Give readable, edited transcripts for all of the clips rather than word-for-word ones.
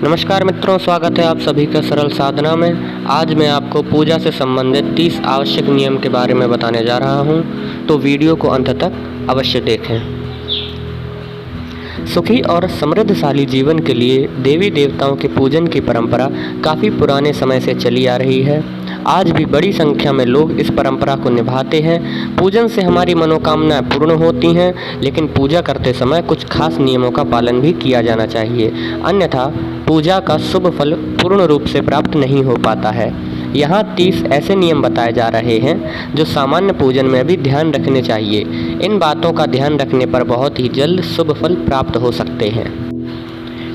नमस्कार मित्रों, स्वागत है आप सभी का सरल साधना में। आज मैं आपको पूजा से संबंधित 30 आवश्यक नियम के बारे में बताने जा रहा हूं, तो वीडियो को अंत तक अवश्य देखें। सुखी और समृद्धशाली जीवन के लिए देवी देवताओं के पूजन की परंपरा काफ़ी पुराने समय से चली आ रही है। आज भी बड़ी संख्या में लोग इस परंपरा को निभाते हैं। पूजन से हमारी मनोकामनाएं पूर्ण होती हैं, लेकिन पूजा करते समय कुछ खास नियमों का पालन भी किया जाना चाहिए, अन्यथा पूजा का शुभ फल पूर्ण रूप से प्राप्त नहीं हो पाता है। यहाँ 30 ऐसे नियम बताए जा रहे हैं जो सामान्य पूजन में भी ध्यान रखने चाहिए। इन बातों का ध्यान रखने पर बहुत ही जल्द शुभ फल प्राप्त हो सकते हैं।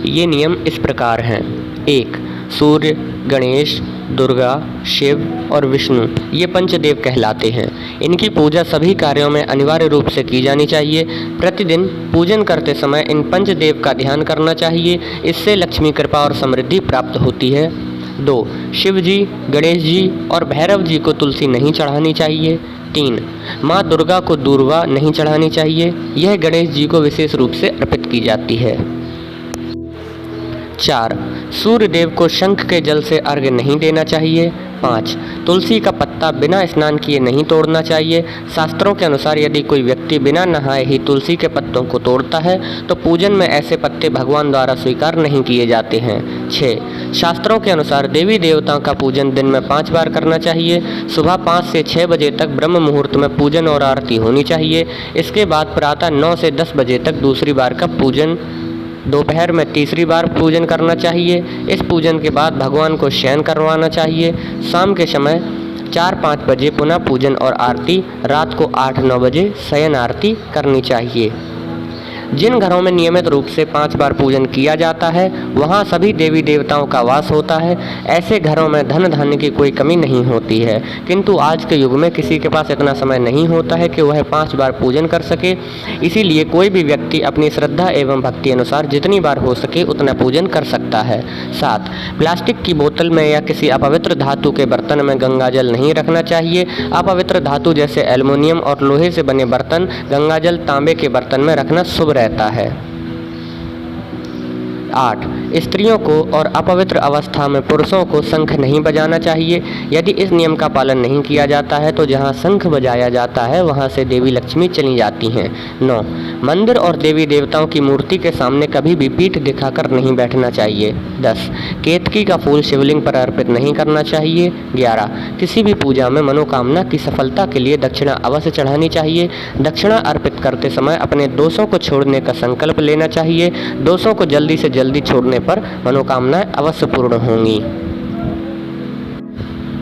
ये नियम इस प्रकार हैं। 1. सूर्य, गणेश, दुर्गा, शिव और विष्णु ये पंचदेव कहलाते हैं। इनकी पूजा सभी कार्यों में अनिवार्य रूप से की जानी चाहिए। प्रतिदिन पूजन करते समय इन पंचदेव का ध्यान करना चाहिए। इससे लक्ष्मी कृपा और समृद्धि प्राप्त होती है। 2. शिव जी, गणेश जी और भैरव जी को तुलसी नहीं चढ़ानी चाहिए। 3. माँ दुर्गा को दूर्वा नहीं चढ़ानी चाहिए। यह गणेश जी को विशेष रूप से अर्पित की जाती है। 4. सूर्य देव को शंख के जल से अर्घ्य नहीं देना चाहिए। 5. तुलसी का पत्ता बिना स्नान किए नहीं तोड़ना चाहिए। शास्त्रों के अनुसार यदि कोई व्यक्ति बिना नहाए ही तुलसी के पत्तों को तोड़ता है तो पूजन में ऐसे पत्ते भगवान द्वारा स्वीकार नहीं किए जाते हैं। 6. शास्त्रों के अनुसार देवी देवताओं का पूजन दिन में 5 बार करना चाहिए। सुबह 5 से 6 बजे तक ब्रह्म मुहूर्त में पूजन और आरती होनी चाहिए। इसके बाद प्रातः 9 से 10 बजे तक दूसरी बार का पूजन, दोपहर में तीसरी बार पूजन करना चाहिए। इस पूजन के बाद भगवान को शयन करवाना चाहिए। शाम के समय 4-5 बजे पुनः पूजन और आरती, रात को 8-9 बजे शयन आरती करनी चाहिए। जिन घरों में नियमित रूप से 5 बार पूजन किया जाता है वहाँ सभी देवी देवताओं का वास होता है। ऐसे घरों में धन धान्य की कोई कमी नहीं होती है, किंतु आज के युग में किसी के पास इतना समय नहीं होता है कि वह 5 बार पूजन कर सके। इसीलिए कोई भी व्यक्ति अपनी श्रद्धा एवं भक्ति अनुसार जितनी बार हो सके उतना पूजन कर सकता है। 7. प्लास्टिक की बोतल में या किसी अपवित्र धातु के बर्तन में गंगाजल नहीं रखना चाहिए। अपवित्र धातु जैसे एल्युमिनियम और लोहे से बने बर्तन, गंगाजल तांबे के बर्तन में रखना शुभ रहता है। 8. स्त्रियों को और अपवित्र अवस्था में पुरुषों को शंख नहीं बजाना चाहिए। यदि इस नियम का पालन नहीं किया जाता है तो जहाँ शंख बजाया जाता है वहाँ से देवी लक्ष्मी चली जाती हैं। 9. मंदिर और देवी देवताओं की मूर्ति के सामने कभी भी पीठ दिखाकर नहीं बैठना चाहिए। 10. केतकी का फूल शिवलिंग पर अर्पित नहीं करना चाहिए। 11. किसी भी पूजा में मनोकामना की सफलता के लिए दक्षिणा अवश्य चढ़ानी चाहिए। दक्षिणा अर्पित करते समय अपने दोषों को छोड़ने का संकल्प लेना चाहिए। दोषों को जल्दी से जल्दी छोड़ने पर मनोकामनाएं अवश्य पूर्ण होंगी।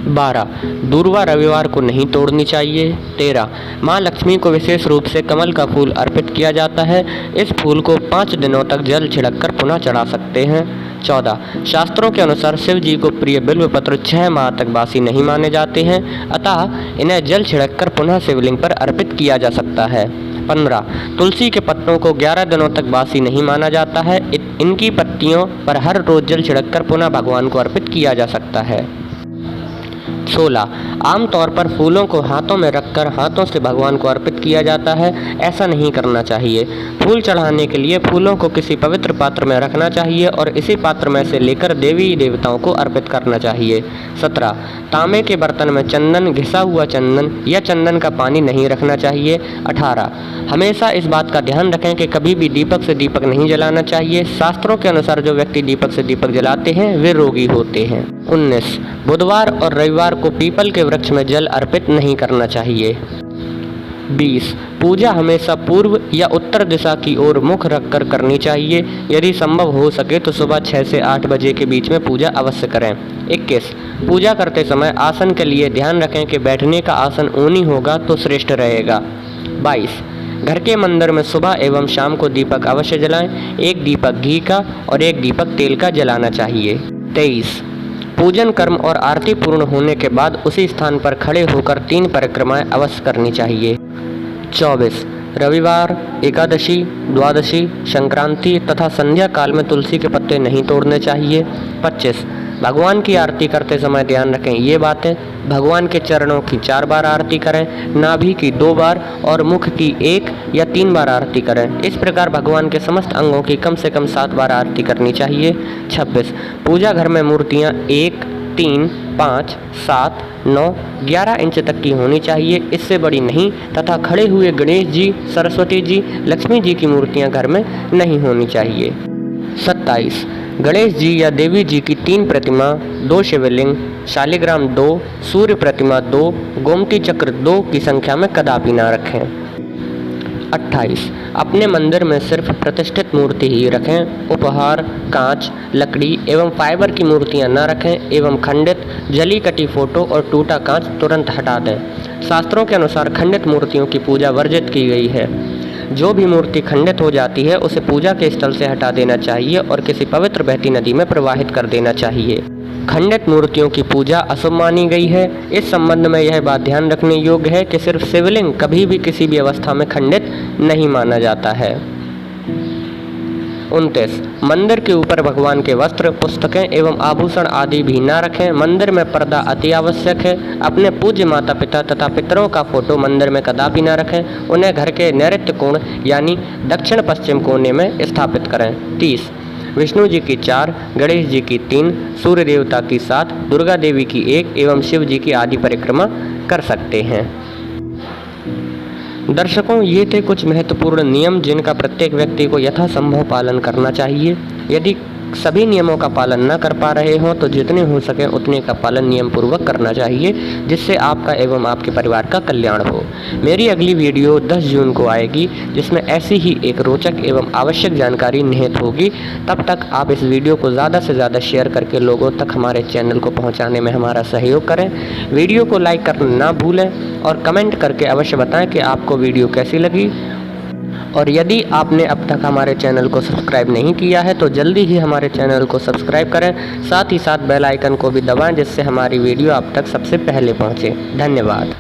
12. दूर्वा रविवार को नहीं तोड़नी चाहिए। 13. माँ लक्ष्मी को विशेष रूप से कमल का फूल अर्पित किया जाता है। इस फूल को 5 दिनों तक जल छिड़ककर पुनः चढ़ा सकते हैं। 14. शास्त्रों के अनुसार शिव जी को प्रिय बिल्व पत्र 6 माह तक बासी नहीं माने जाते हैं, अतः इन्हें जल छिड़ककर पुनः शिवलिंग पर अर्पित किया जा सकता है। 15. तुलसी के पत्तों को 11 दिनों तक बासी नहीं माना जाता है। इनकी पत्तियों पर हर रोज जल छिड़ककर पुनः भगवान को अर्पित किया जा सकता है। 16. आमतौर पर फूलों को हाथों में रखकर हाथों से भगवान को अर्पित किया जाता है। ऐसा नहीं करना चाहिए। फूल चढ़ाने के लिए फूलों को किसी पवित्र पात्र में रखना चाहिए और इसी पात्र में से लेकर देवी देवताओं को अर्पित करना चाहिए। 17. तांबे के बर्तन में चंदन, घिसा हुआ चंदन या चंदन का पानी नहीं रखना चाहिए। 18. हमेशा इस बात का ध्यान रखें कि कभी भी दीपक से दीपक नहीं जलाना चाहिए। शास्त्रों के अनुसार जो व्यक्ति दीपक से दीपक जलाते हैं वे रोगी होते हैं। 19. बुधवार और रविवार को पीपल के वृक्ष में जल अर्पित नहीं करना चाहिए। 20. पूजा हमेशा पूर्व या उत्तर दिशा की ओर मुख रखकर करनी चाहिए। यदि संभव हो सके तो सुबह 6 से 8 बजे के बीच में पूजा अवश्य करें। 21. पूजा करते समय आसन के लिए ध्यान रखें कि बैठने का आसन ऊनी होगा तो श्रेष्ठ रहेगा। 22. घर के मंदिर में सुबह एवं शाम को दीपक अवश्य जलाएं। एक दीपक घी का और एक दीपक तेल का जलाना चाहिए। 23. पूजन कर्म और आरती पूर्ण होने के बाद उसी स्थान पर खड़े होकर 3 परिक्रमाएं अवश्य करनी चाहिए। 24. रविवार, एकादशी, द्वादशी, संक्रांति तथा संध्या काल में तुलसी के पत्ते नहीं तोड़ने चाहिए। 25. भगवान की आरती करते समय ध्यान रखें ये बातें। भगवान के चरणों की 4 बार आरती करें, नाभि की 2 बार और मुख की 1 या 3 बार आरती करें। इस प्रकार भगवान के समस्त अंगों की कम से कम 7 बार आरती करनी चाहिए। 26. पूजा घर में मूर्तियाँ 1, 3, 5, 7, 9, 11 इंच तक की होनी चाहिए, इससे बड़ी नहीं, तथा खड़े हुए गणेश जी, सरस्वती जी, लक्ष्मी जी की मूर्तियाँ घर में नहीं होनी चाहिए। 27. गणेश जी या देवी जी की 3 प्रतिमा, 2 शिवलिंग, शालिग्राम 2, सूर्य प्रतिमा 2, गोमती चक्र 2 की संख्या में कदापि न रखें। 28. अपने मंदिर में सिर्फ प्रतिष्ठित मूर्ति ही रखें। उपहार, कांच, लकड़ी एवं फाइबर की मूर्तियां न रखें एवं खंडित, जली कटी फोटो और टूटा कांच तुरंत हटा दें। शास्त्रों के अनुसार खंडित मूर्तियों की पूजा वर्जित की गई है। जो भी मूर्ति खंडित हो जाती है उसे पूजा के स्थल से हटा देना चाहिए और किसी पवित्र बहती नदी में प्रवाहित कर देना चाहिए। खंडित मूर्तियों की पूजा अशुभ मानी गई है। इस संबंध में यह बात ध्यान रखने योग्य है कि सिर्फ शिवलिंग कभी भी किसी भी अवस्था में खंडित नहीं माना जाता है। 29. मंदिर के ऊपर भगवान के वस्त्र, पुस्तकें एवं आभूषण आदि भी न रखें। मंदिर में पर्दा अति आवश्यक है। अपने पूज्य माता पिता तथा पितरों का फोटो मंदिर में कदापि न रखें। उन्हें घर के नैऋत्य कोण यानी दक्षिण पश्चिम कोने में स्थापित करें। 30. विष्णु जी की 4, गणेश जी की 3, सूर्य देवता की 7, दुर्गा देवी की 1 एवं शिव जी की आदि परिक्रमा कर सकते हैं। दर्शकों, ये थे कुछ महत्वपूर्ण नियम जिनका प्रत्येक व्यक्ति को यथासंभव पालन करना चाहिए। यदि सभी नियमों का पालन न कर पा रहे हों तो जितने हो सके उतने का पालन नियम पूर्वक करना चाहिए, जिससे आपका एवं आपके परिवार का कल्याण हो। मेरी अगली वीडियो 10 जून को आएगी, जिसमें ऐसी ही एक रोचक एवं आवश्यक जानकारी निहित होगी। तब तक आप इस वीडियो को ज़्यादा से ज़्यादा शेयर करके लोगों तक हमारे चैनल को पहुँचाने में हमारा सहयोग करें। वीडियो को लाइक करना ना भूलें और कमेंट करके अवश्य बताएं कि आपको वीडियो कैसी लगी। और यदि आपने अब तक हमारे चैनल को सब्सक्राइब नहीं किया है तो जल्दी ही हमारे चैनल को सब्सक्राइब करें, साथ ही साथ बेल आइकन को भी दबाएं, जिससे हमारी वीडियो आप तक सबसे पहले पहुंचे। धन्यवाद।